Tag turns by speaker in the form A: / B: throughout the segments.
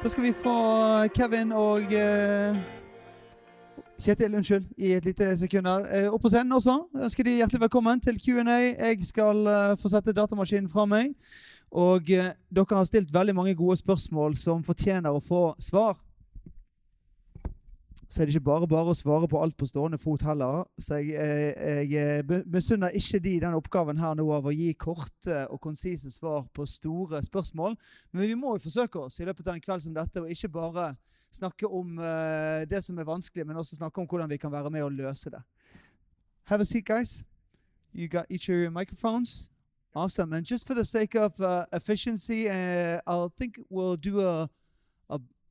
A: Da skal vi få Kevin og Kjetil, i et lite sekund her. Opp på scenen også. Jeg ønsker de hjertelig velkommen til Q&A. Jeg skal få sette datamaskinen fra meg. Og dere har stilt veldig mange gode spørsmål som fortjener å få svar. Så er det ikke bare å svare på alt på stående fot heller. Så jeg misunner ikke de den oppgaven her nå av å gi korte og konsise svar på store spørsmål. Men vi må jo forsøke oss i løpet av en kveld som dette, og ikke bare snakke om det som er vanskelig, men også snakke om hvordan vi kan være med og løse det. Have a seat, guys. You got each of your microphones. Awesome. And just for the sake of efficiency, I think we'll do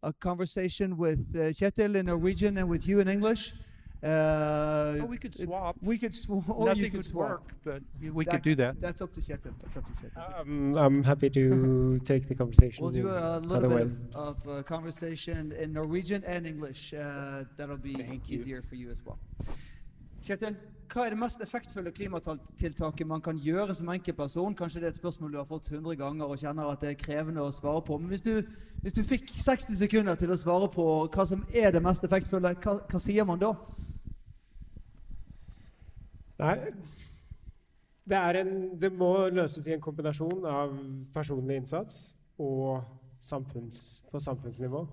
A: a conversation with Kjetil in Norwegian and with you in English.
B: We could swap.
A: We could swap.
B: Nothing would work, but we could do that.
A: That's up to Kjetil. That's up to Kjetil.
C: I'm happy to take the conversation.
A: We'll do a little bit of conversation in Norwegian and English. That'll be easier for you as well. Kjetil, hva er det mest effektfulle klimatiltaket man kan gjøre som enkeltperson? Kanskje det er et spørsmål du har fått 100 ganger og kjenner at det er krevende å svare på. Men hvis du fikk 60 sekunder til å svare på hva som er det mest effektfulle, hva sier man da?
C: Nei, det må løses i en kombinasjon av personlig innsats og på samfunnsnivå.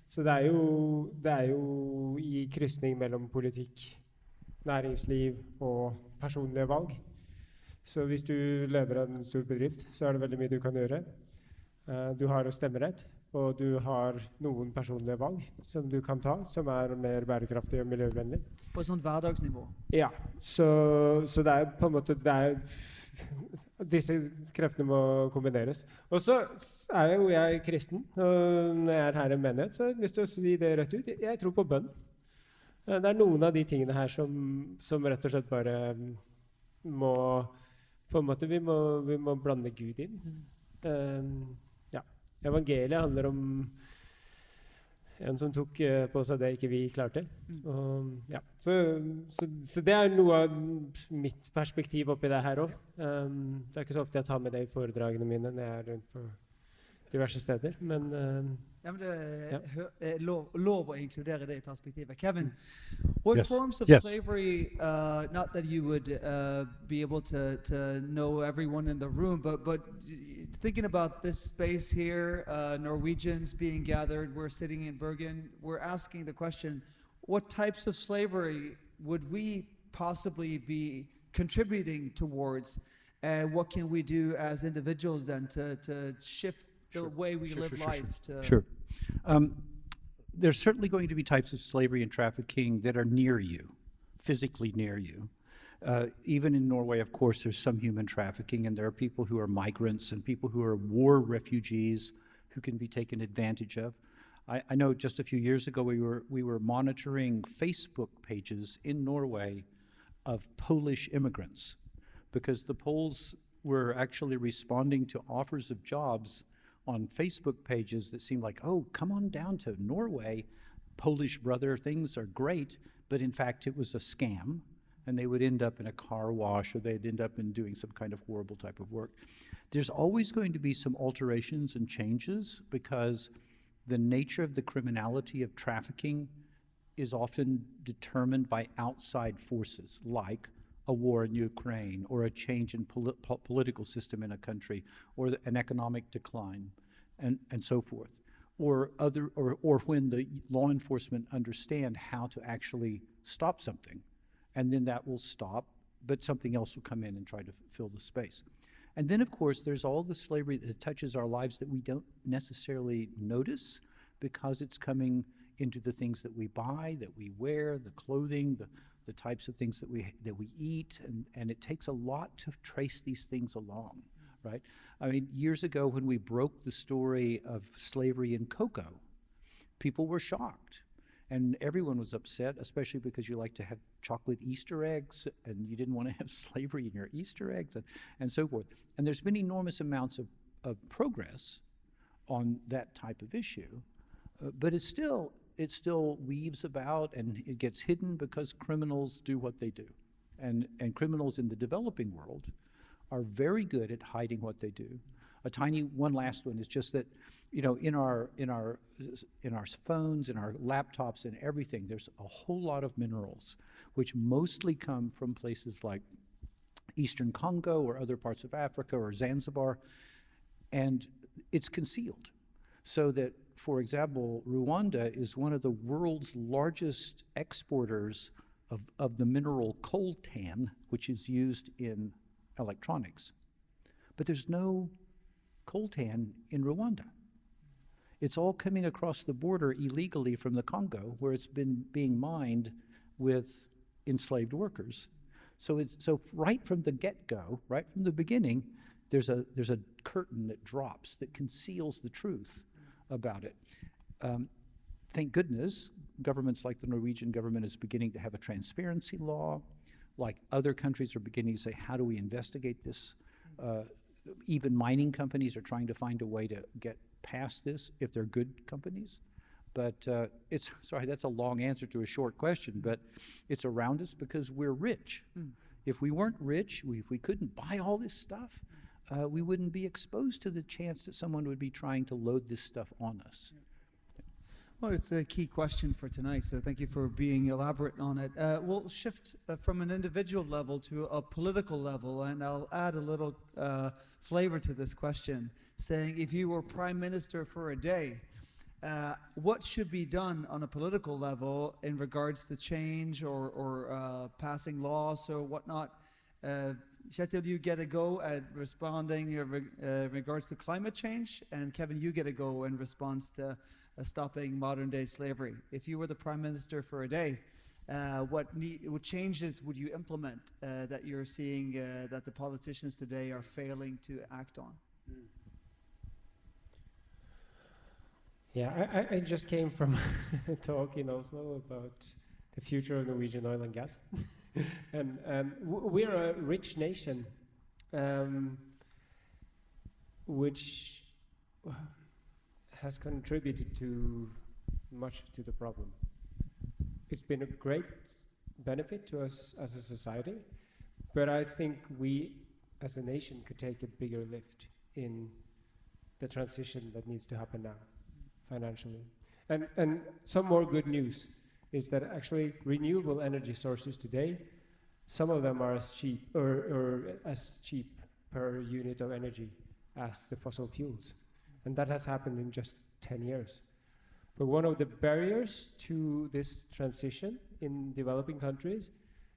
C: Så det er jo i krysning mellom politikk, næringsliv og personlige valg. Så hvis du lever av en stor bedrift, så er det veldig mye du kan gjøre. Du har stemmerett, og du har noen personlige valg som du kan ta, som er mer bærekraftig og miljøvennlig.
A: På et sånt hverdagsnivå?
C: Ja, så det er på en måte, disse kreftene må kombineres. Og så er jo jeg kristen, og når jeg er her i menighet, så har jeg lyst til å si det rett ut. Jeg tror på bønn. Det er noen av de tingene her som rett og slett bare må, på en måte, vi må blande Gud inn. Ja. Evangeliet handler om en som tok på seg det ikke vi klarte. Og, ja. Så det er noe av mitt perspektiv oppi det her også. Det er ikke så ofte jeg tar med det i foredragene mine når jeg er rundt på diverse steder, men
A: det er lov å inkludere det i perspektivet. Kevin, what forms of slavery, not that you would be able to know everyone in the room, but thinking about this space here, Norwegians being gathered, we're sitting in Bergen, we're asking the question, what types of slavery would we possibly be contributing towards? What can we do as individuals then to shift the way we live life?
B: Sure. There's certainly going to be types of slavery and trafficking that are near you, physically near you. Even in Norway, of course, there's some human trafficking, and there are people who are migrants and people who are war refugees who can be taken advantage of. I know just a few years ago we were monitoring Facebook pages in Norway of Polish immigrants because the Poles were actually responding to offers of jobs on Facebook pages that seemed like, oh, come on down to Norway, Polish brother, things are great, but in fact it was a scam, and they would end up in a car wash or they'd end up in doing some kind of horrible type of work. There's always going to be some alterations and changes because the nature of the criminality of trafficking is often determined by outside forces like a war in Ukraine, or a change in political system in a country, or an economic decline, and so forth, or when the law enforcement understand how to actually stop something, and then that will stop, but something else will come in and try to fill the space. And then, of course, there's all the slavery that touches our lives that we don't necessarily notice because it's coming into the things that we buy, that we wear, the clothing, the types of things that we eat, and it takes a lot to trace these things along, right? I mean, years ago when we broke the story of slavery in cocoa, people were shocked, and everyone was upset, especially because you like to have chocolate Easter eggs, and you didn't want to have slavery in your Easter eggs, and so forth. And there's been enormous amounts of progress on that type of issue, but it still weaves about, and it gets hidden because criminals do what they do. And criminals in the developing world are very good at hiding what they do. A tiny one last one is just that, you know, in our phones, in our laptops, and everything, there's a whole lot of minerals, which mostly come from places like Eastern Congo or other parts of Africa or Zanzibar, and it's concealed. So that, for example, Rwanda is one of the world's largest exporters of the mineral coltan, which is used in electronics. But there's no coltan in Rwanda. It's all coming across the border illegally from the Congo, where it's been being mined with enslaved workers. So right from the get-go, right from the beginning, there's a curtain that drops that conceals the truth about it. Thank goodness, governments like the Norwegian government is beginning to have a transparency law. Like other countries are beginning to say, how do we investigate this? Even mining companies are trying to find a way to get past this if they're good companies. But sorry, that's a long answer to a short question, but it's around us because we're rich. If we weren't rich, if we couldn't buy all this stuff, we wouldn't be exposed to the chance that someone would be trying to load this stuff on us.
A: Well, it's a key question for tonight, so thank you for being elaborate on it. We'll shift from an individual level to a political level, and I'll add a little flavor to this question, saying if you were prime minister for a day, what should be done on a political level in regards to change or passing laws or whatnot? Kjetil, you get a go at responding in regards to climate change, and Kevin, you get a go in response to stopping modern-day slavery. If you were the prime minister for a day, what changes would you implement that you're seeing that the politicians today are failing to act on?
C: Yeah, I just came from a talk in Oslo about the future of Norwegian oil and gas. and we're a rich nation, which has contributed to much to the problem. It's been a great benefit to us as a society, but I think we as a nation could take a bigger lift in the transition that needs to happen now, financially. And some more good news is that actually renewable energy sources today, some of them are as cheap or as cheap per unit of energy as the fossil fuels. And that has happened in just 10 years. But one of the barriers to this transition in developing countries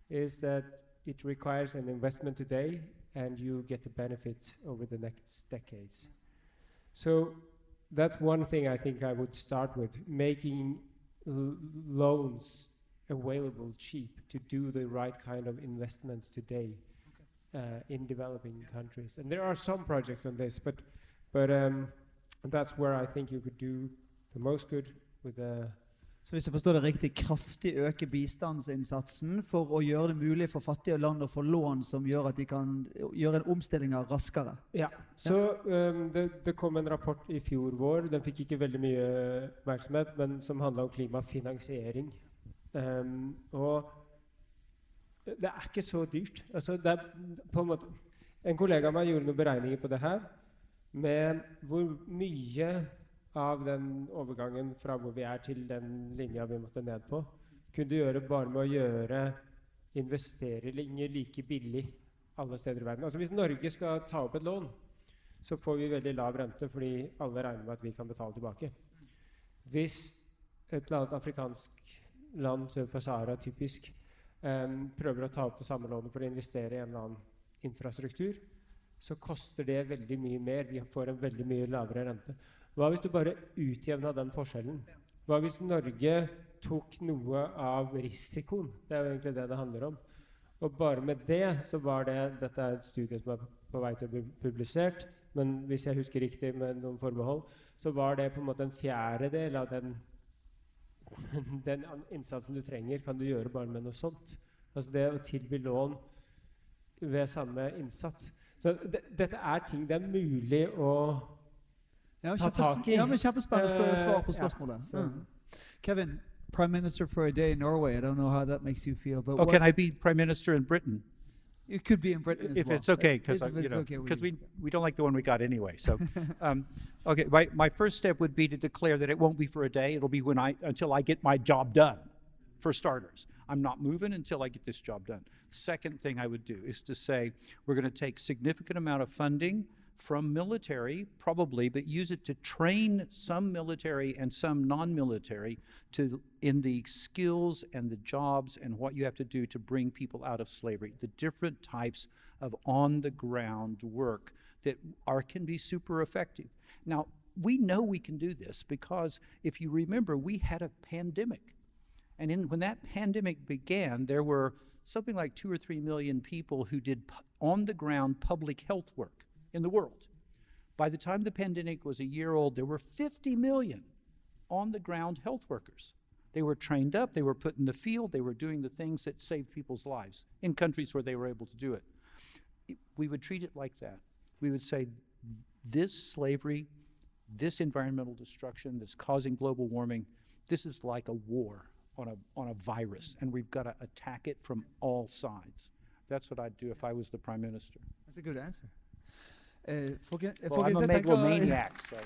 C: is that it requires an investment today and you get the benefit over the next decades. So that's one thing I think I would start with, making loans available cheap to do the right kind of investments today in developing countries. And there are some projects on this, but that's where I think you could do the most good with the.
A: Så hvis jeg forstår det riktig, kraftig øke bistandsinnsatsen for å gjøre det mulig for fattige land å få lån som gjør at de kan gjøre en omstilling raskere.
C: Ja, så det kom en rapport i fjor vår, den fikk ikke veldig mye oppmerksomhet, men som handlet om klimafinansiering. Og det er ikke så dyrt. Altså det på en måte, en kollega av meg gjorde noen beregninger på det her, med hvor mye av den overgangen fra hvor vi er til den linja vi måtte ned på, kunne du gjøre bare med å gjøre investeringer like billig alle steder i verden. Altså hvis Norge skal ta opp et lån, så får vi veldig lav rente, fordi alle regner med at vi kan betale tilbake. Hvis et eller annet afrikansk land, sør for Sahara typisk, prøver å ta opp det samme lånet for å investere i en eller annen infrastruktur, så koster det veldig mye mer. Vi får en veldig mye lavere rente. Hva hvis du bare utjevnet den forskjellen? Hva hvis Norge tok noe av risikoen? Det er jo egentlig det det handler om. Og bare med det så var det, dette er et studie som er på vei til å bli publisert, men hvis jeg husker riktig med noen forbehold, så var det på en måte en fjerdedel av den innsatsen du trenger, kan du gjøre bare med noe sånt. Altså det å tilby lån ved samme innsats. Så dette er ting det er mulig å ta tak i.
A: Ja, men kjempespennende svar på spørsmålet. Kevin, Prime Minister for a day in Norway. I don't know how that makes you feel. But
B: can I be Prime Minister in Britain?
A: It could be in Britain as
B: if
A: well.
B: it's okay, because
A: okay
B: we don't like the one we got anyway. So, okay, my first step would be to declare that it won't be for a day. It'll be until I get my job done, for starters. I'm not moving until I get this job done. Second thing I would do is to say we're going to take significant amount of funding from military, probably, but use it to train some military and some non-military in the skills and the jobs and what you have to do to bring people out of slavery, the different types of on-the-ground work that can be super effective. Now, we know we can do this because if you remember, we had a pandemic. And when that pandemic began, there were something like 2 or 3 million people who did on-the-ground public health work in the world. By the time the pandemic was a year old, there were 50 million on-the-ground health workers. They were trained up, they were put in the field, they were doing the things that saved people's lives in countries where they were able to do it. We would treat it like that. We would say, this slavery, this environmental destruction that's causing global warming, this is like a war on a virus, and we've got to attack it from all sides. That's what I'd do if I was the Prime Minister.
A: That's a good answer.
B: I'm a megalomaniac, so...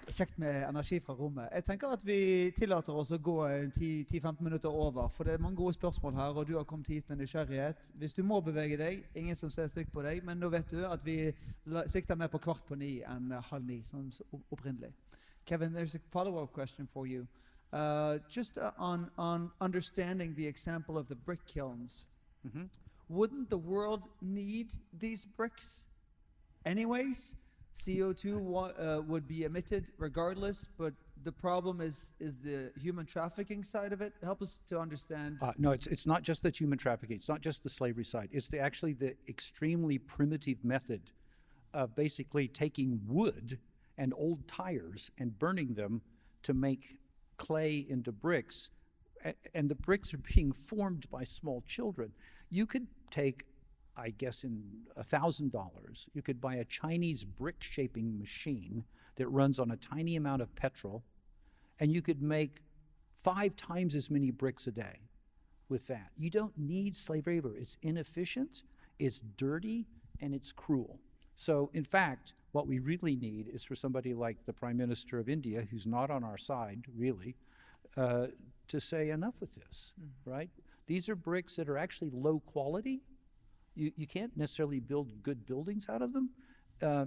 A: Kjekt med energi fra rommet. Jeg tenker at vi tillater oss å gå 10-15 minutter over, for det er mange gode spørsmål her, og du har kommet hit med nysgjerrighet. Hvis du må bevege deg, ingen som ser stygt på deg, men nå vet du at vi sikter mer på 8:15 enn 8:30, som opprinnelig. Kevin, there's a follow-up question for you. Just on understanding the example of the brick kilns, wouldn't the world need these bricks anyways? CO2 would be emitted regardless, but the problem is the human trafficking side of it. Help us to understand.
B: No, it's not just the human trafficking. It's not just the slavery side. It's actually the extremely primitive method of basically taking wood and old tires and burning them to make clay into bricks. And the bricks are being formed by small children. You could take, I guess, in $1,000, you could buy a Chinese brick shaping machine that runs on a tiny amount of petrol, and you could make 5 times as many bricks a day with that. You don't need slave labor. It's inefficient, it's dirty, and it's cruel. So, in fact, what we really need is for somebody like the Prime Minister of India, who's not on our side, really, to say enough with this, right? These are bricks that are actually low quality. You can't necessarily build good buildings out of them.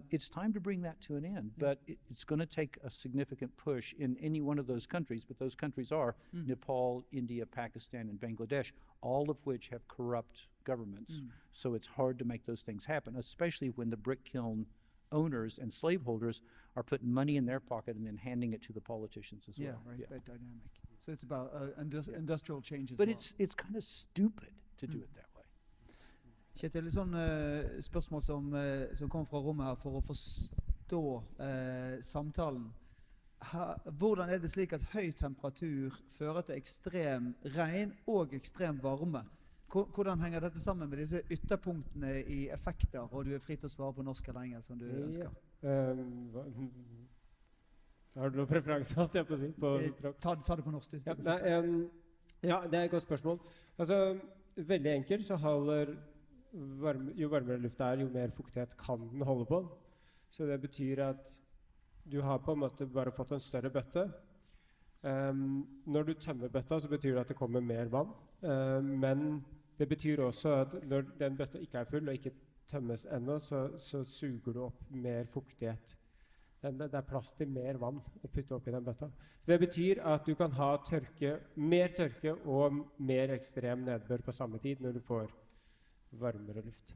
B: It's time to bring that to an end, but it's going to take a significant push in any one of those countries, but those countries are Nepal, India, Pakistan, and Bangladesh, all of which have corrupt governments. So it's hard to make those things happen, especially when the brick kiln owners and slaveholders are putting money in their pocket and then handing it to the politicians as well.
A: Right, that dynamic. So it's about industrial change as
B: but
A: well.
B: But it's kind of stupid to do it that way.
A: Kjetil, sånn spørsmål som kom fra rommet her for å forstå samtalen. Hvordan er det slik at høy temperatur fører til ekstrem regn og ekstrem varme? Hvordan henger dette sammen med disse ytterpunktene i effekter, og du er fri til å svare på norsk eller engelsk som du ønsker?
C: Har du noen preferanse, holdt jeg på å si?
A: Ta det på norsk, du.
C: Ja, det er et godt spørsmål. Altså, veldig enkelt så holder jo varmere luft er, jo mer fuktighet kan den holde på. Så det betyr at du har på en måte bare fått en større bøtte. Når du tømmer bøtta, så betyr det at det kommer mer vann. Men det betyr også at når den bøtta ikke er full og ikke tømmes ennå, så suger du opp mer fuktighet. Det er plass til mer vann å putte opp i den bøtta. Så det betyr at du kan ha mer tørke og mer ekstrem nedbør på samme tid når du får varmere luft.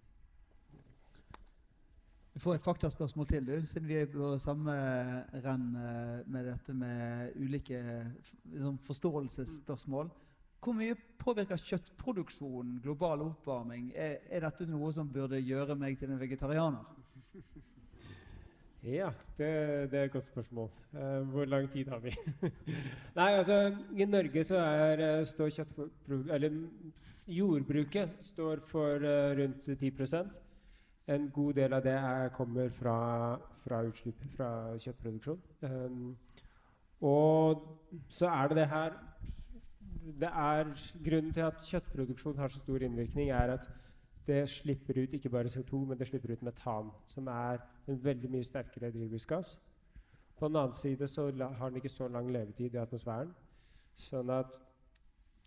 A: Vi får et faktaspørsmål til, siden vi er på samme renn med dette med ulike forståelsesspørsmål. Hvor mye påvirker kjøttproduksjonen global oppvarming? Er dette noe som burde gjøre meg til en vegetarianer?
C: Ja, det er et godt spørsmål. Hvor lang tid har vi? Nei, altså, i Norge så står jordbruket står for rundt 10%. En god del av det kommer fra utslipp, fra kjøttproduksjon. Og så det her, grunnen til at kjøttproduksjon har så stor innvirkning at det slipper ut ikke bare CO2, men det slipper ut metan, som er en veldig mye sterkere drivhusgass. På den annen side så har den ikke så lang levetid i atmosfæren, sånn at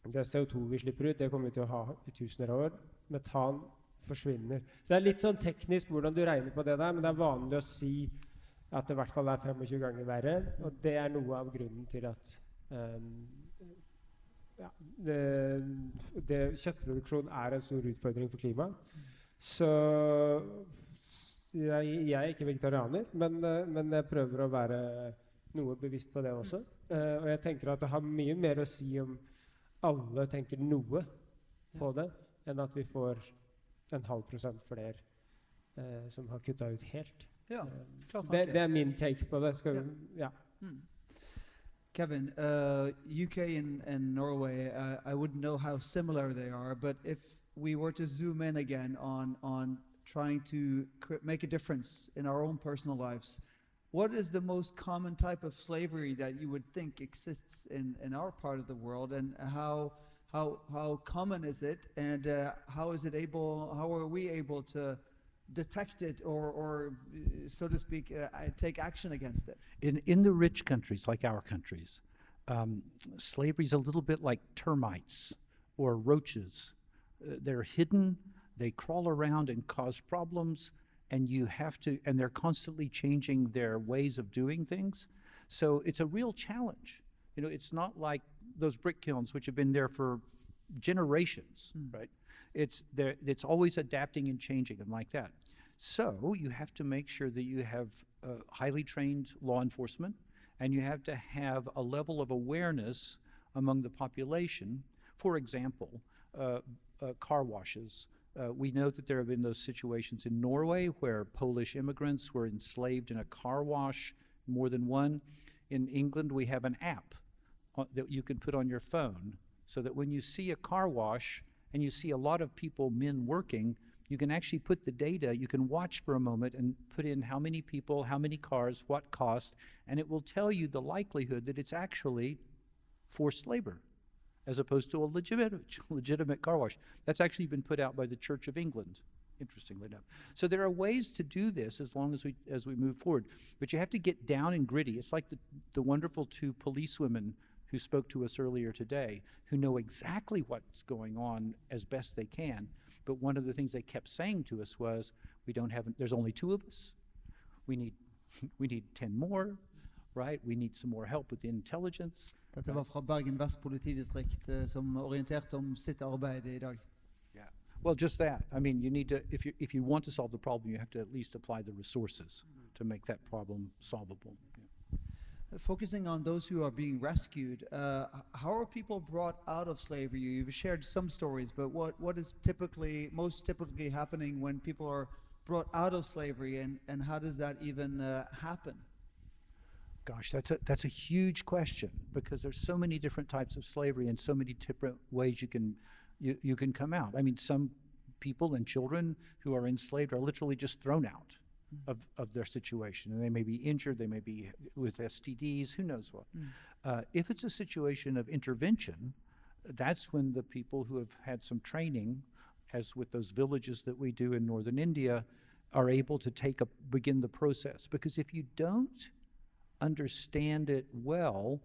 C: det CO2 vi slipper ut, det kommer vi til å ha i tusener av år. Metan forsvinner. Så det er litt sånn teknisk hvordan du regner på det der, men det er vanlig å si at det i hvert fall er 25 ganger verre, og det er noe av grunnen til at kjøttproduksjon er en stor utfordring for klimaet. Så jeg er ikke vegetarianer, men jeg prøver å være noe bevisst på det også. Og jeg tenker at det har mye mer å si om alle tenker noe på det, enn at vi får 0,5% flere som har kuttet ut helt.
A: Ja,
C: det er min take på det.
A: Kevin, UK and Norway, I wouldn't know how similar they are, but if we were to zoom in again on trying to make a difference in our own personal lives, what is the most common type of slavery that you would think exists in our part of the world, and how common is it, and how are we able to detect it or so to speak, take action against it?
B: In the rich countries like our countries, slavery is a little bit like termites or roaches. They're hidden, they crawl around and cause problems, and they're constantly changing their ways of doing things. So it's a real challenge. You know, it's not like those brick kilns which have been there for generations, right? It's always adapting and changing and like that. So you have to make sure that you have highly trained law enforcement, and you have to have a level of awareness among the population. For example, car washes. We know that there have been those situations in Norway where Polish immigrants were enslaved in a car wash, more than one. In England, we have an app that you can put on your phone, so that when you see a car wash and you see a lot of people, men working, you can actually put the data, you can watch for a moment and put in how many people, how many cars, what cost, and it will tell you the likelihood that it's actually forced labor, as opposed to a legitimate car wash. That's actually been put out by the Church of England, interestingly enough. So there are ways to do this as long as we move forward, but you have to get down and gritty. It's like the wonderful two policewomen who spoke to us earlier today, who know exactly what's going on as best they can. But one of the things they kept saying to us was, there's only 2 of us. We need 10 more, right? We need some more help with the intelligence.
A: Dette var fra Bergen Vest politidistrikt som orienterte om sitt arbeid I dag.
B: Yeah. Well, just that. I mean, you need to, if you want to solve the problem, you have to at least apply the resources to make that problem solvable. Yeah.
A: Focusing on those who are being rescued, how are people brought out of slavery? You've shared some stories, but what is most typically happening when people are brought out of slavery, and how does that even happen?
B: Gosh, that's a huge question, because there's so many different types of slavery and so many different ways you can come out. I mean, some people and children who are enslaved are literally just thrown out of their situation, and they may be injured, they may be with STDs, who knows what. If it's a situation of intervention, that's when the people who have had some training, as with those villages that we do in northern India, are able to begin the process. Because if you don't understand it well,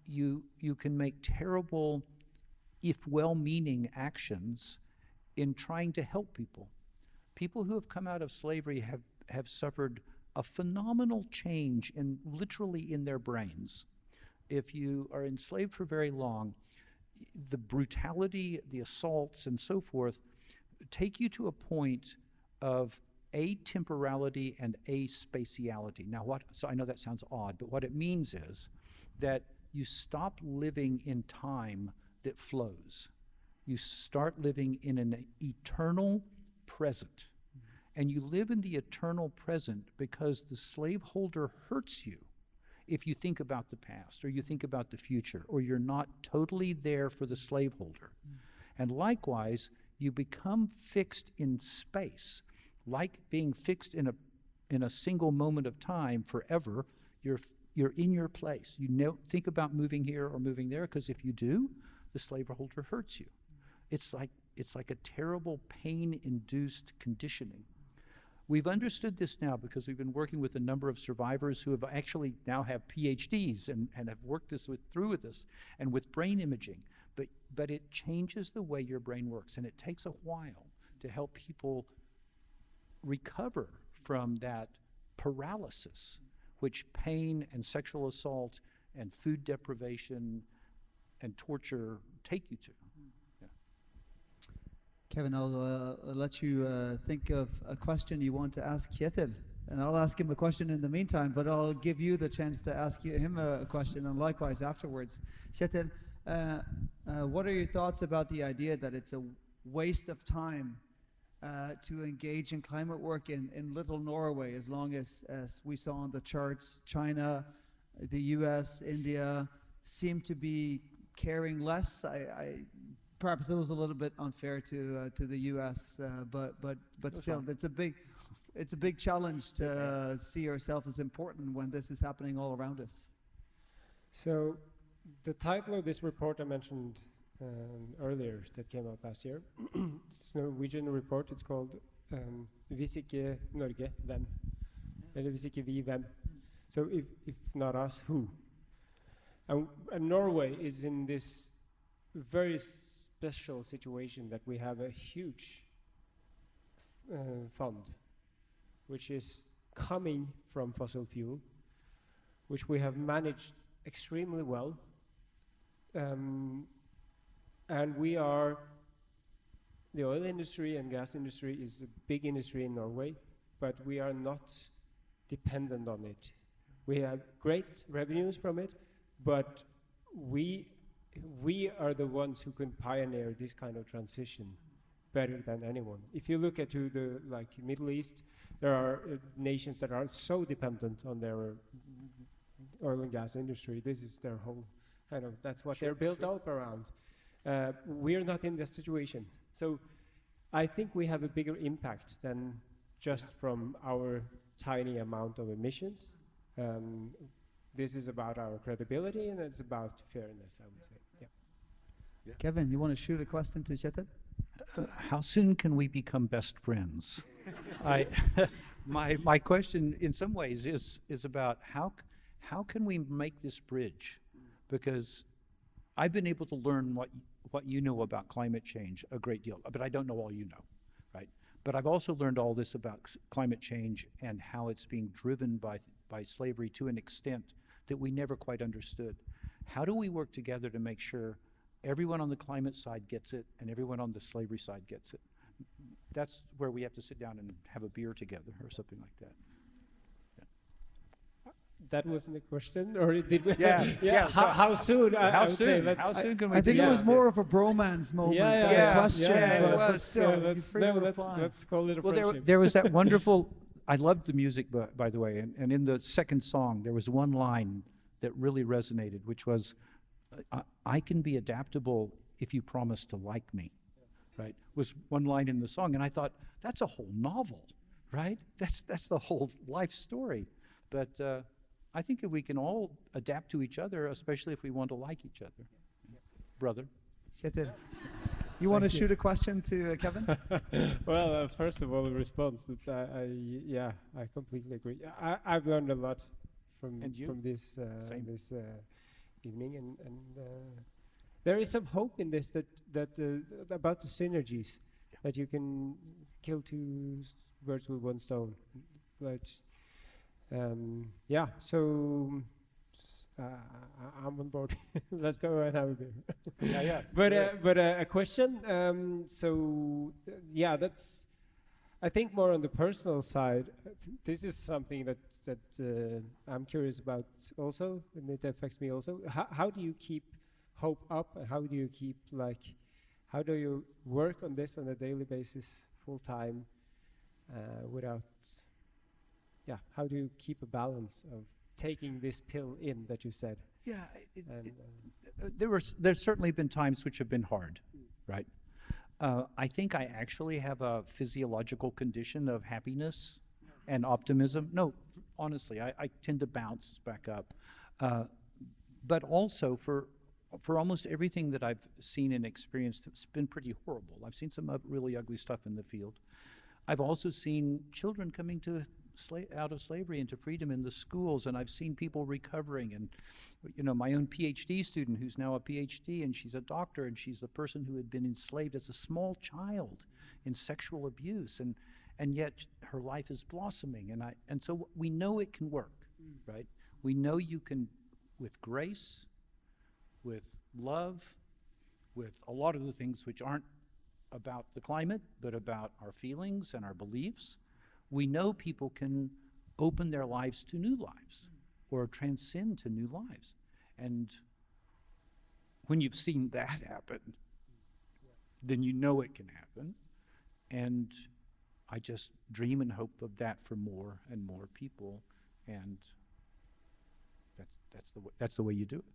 B: you can make terrible, if well-meaning actions in trying to help people. People who have come out of slavery have suffered a phenomenal change literally in their brains. If you are enslaved for very long, the brutality, the assaults, and so forth take you to a point of atemporality and aspatiality. Now, so I know that sounds odd, but what it means is that you stop living in time that flows. You start living in an eternal present. And you live in the eternal present because the slaveholder hurts you if you think about the past or you think about the future, or you're not totally there for the slaveholder. And likewise, you become fixed in space, like being fixed in a single moment of time forever. You're in your place. You think about moving here or moving there, because if you do, the slaveholder hurts you. It's like it's like a terrible pain-induced conditioning. We've understood this now because we've been working with a number of survivors who have actually now have PhDs and have worked through with this and with brain imaging. But it changes the way your brain works, and it takes a while to help people recover from that paralysis, which pain and sexual assault and food deprivation and torture take you to. Yeah.
A: Kevin, I'll let you think of a question you want to ask Kjetil, and I'll ask him a question in the meantime, but I'll give you the chance to ask him a question, and likewise afterwards. Kjetil, what are your thoughts about the idea that it's a waste of time to engage in climate work in little Norway, as long as we saw on the charts, China, the US, India seem to be caring less? Perhaps it was a little bit unfair to the US, but still, it's a big challenge to see ourselves as important when this is happening all around us.
C: So the title of this report I mentioned earlier that came out last year, it's a Norwegian report. It's called Hvis ikke Norge, hvem? Eller hvis ikke vi, hvem? So if not us, who? And Norway is in this very special situation that we have a huge fund which is coming from fossil fuel, which we have managed extremely well. And we are, the oil industry and gas industry is a big industry in Norway, but we are not dependent on it. We have great revenues from it, but we are the ones who can pioneer this kind of transition better than anyone. If you look at the Middle East, there are nations that are so dependent on their oil and gas industry. This is their whole kind of, that's what they're built up around. We're not in this situation. So I think we have a bigger impact than just from our tiny amount of emissions. This is about our credibility, and it's about fairness, I would say. Yeah.
A: Kevin, you want to shoot a question to Kjetil?
B: How soon can we become best friends? My question in some ways is about how can we make this bridge? Because I've been able to learn what you know about climate change a great deal, but I don't know all you know, right? But I've also learned all this about climate change and how it's being driven by slavery to an extent that we never quite understood. How do we work together to make sure everyone on the climate side gets it and everyone on the slavery side gets it? That's where we have to sit down and have a beer together or something like that.
C: That wasn't a question, or did we?
B: Yeah.
C: How soon?
B: How soon? How soon can we?
A: I think it was more of a bromance moment than a question, but still,
C: let's call it a friendship.
B: There was that wonderful. I loved the music, by the way, and in the second song, there was one line that really resonated, which was, "I can be adaptable if you promise to like me." Right? Was one line in the song, and I thought that's a whole novel, right? That's the whole life story, but. I think if we can all adapt to each other, especially if we want to like each other. Brother.
A: Kjetil, you want to shoot a question to Kevin?
C: Well, first of all, the response that I completely agree. I've learned a lot from this evening, and there is some hope in this that about the synergies that you can kill two birds with one stone. So I'm on board. Let's go and have a beer. But a question. That's. I think more on the personal side. This is something that I'm curious about also, and it affects me also. How do you keep hope up? How do you keep how do you work on this on a daily basis, full time, without? Yeah, how do you keep a balance of taking this pill in that you said?
B: Yeah, there's certainly been times which have been hard, right? I think I actually have a physiological condition of happiness and optimism. No, honestly, I tend to bounce back up. But also for for almost everything that I've seen and experienced, it's been pretty horrible. I've seen some really ugly stuff in the field. I've also seen children coming to out of slavery into freedom in the schools, and I've seen people recovering. And my own PhD student, who's now a PhD, and she's a doctor, and she's the person who had been enslaved as a small child in sexual abuse, and yet her life is blossoming. And so we know it can work, right? We know you can, with grace, with love, with a lot of the things which aren't about the climate, but about our feelings and our beliefs. We know people can open their lives to new lives or transcend to new lives. And when you've seen that happen, then you know it can happen. And I just dream and hope of that for more and more people. And that's the way you do it.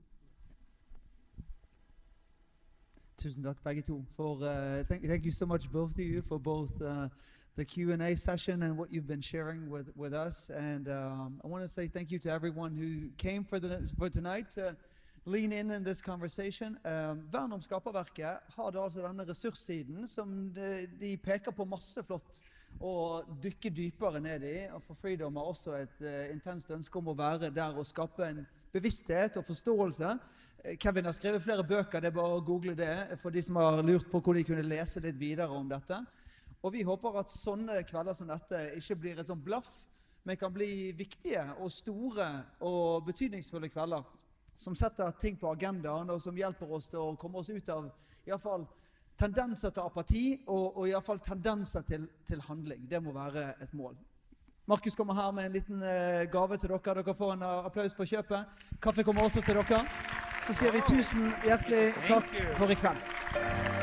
A: Tusen takk begge to. Thank you so much, both of you, for both the Q&A session and what you've been sharing with us. And I want to say thank you to everyone who came for tonight to lean in this conversation. Vern om skaperverket har da altså denne ressurssiden som de peker på masse flott og dykke dypere ned i. Og for Freedom har også et intenst ønske om å være der og skape en bevissthet og forståelse. Kevin har skrevet flere bøker, det er bare å google det for de som har lurt på hvor de kunne lese litt videre om dette. Og vi håper at sånne kvelder som dette ikke blir et sånn blaff, men kan bli viktige og store og betydningsfulle kvelder som setter ting på agendaen og som hjelper oss til å komme oss ut av i hvert fall tendenser til apati og i hvert fall tendenser til handling. Det må være et mål. Markus kommer her med en liten gave til dere. Dere får en applaus på kjøpet. Kaffe kommer også til dere. Så sier vi tusen hjertelig takk for i kveld.